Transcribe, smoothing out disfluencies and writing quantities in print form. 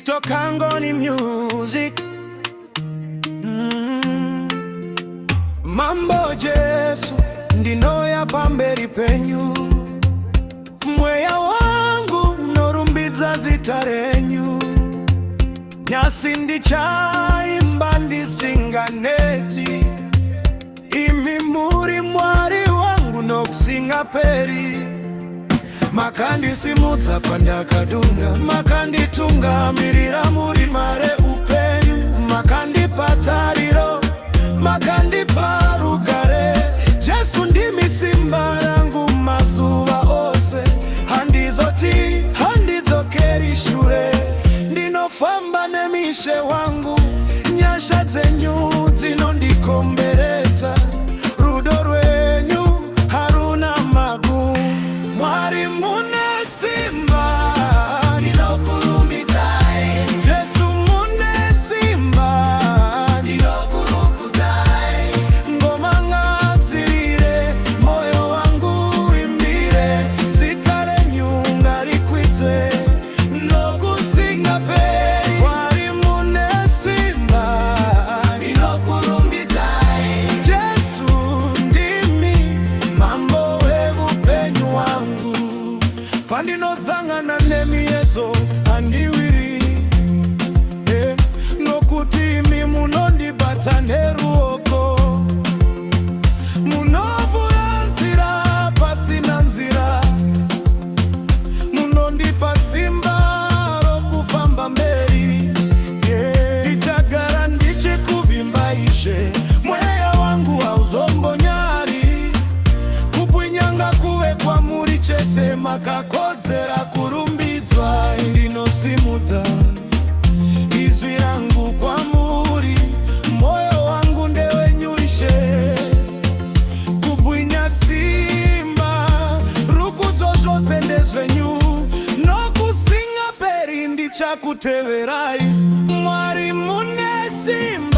TikTok Angoni Music. Mambo Jesu ndinoya pamberi penyu, mweya wangu norumbiza zita renyu. Nyasi ndichaimba ndisinganeti, imi muri mwari wangu nokusinga peri. Makandisimudza pandakadunga, makanditungamirira muri mare upenyu. Makandipa tariro, makandipa rugare. Jesu ndimi simba yangu mazuva ose. Handizoti, handidzokeri shure, ndinofamba nemishe wangu. Nyasha dzenyu dzinondikomberedza, rudo rwenyu haruna magumu. Mwari mune simba ndinokurumidzai, Jesu mune simba ndinokurukudzai. Ngoma ngadzirire, moyo wangu uimbire, zita renyu ngarikwidze nokusinga peri. Mwari mune simba ndinokurumbidzai, Jesu ndimi mambo weupenyu wangu. Pandinozangana nemiedzo handiwiri, nokuti imi munondibata neruoko. Munovhura nzira pasina nzira, munondipa simba rokufamba mberi. Ndichagara ndichikuvimba izve, mweya wangu hauzombonyari. Kubwinyanga kuve kwamuri chete, makakodzera kurumbidzwa. Ndinosimudza izwi rangu kwamuri, moyo wangu ndewenyu Ishe. Kubwinya simba, rukudzo zvose ndezvenyu, nokusinga peri ndichakuteverai. Mwari mune simba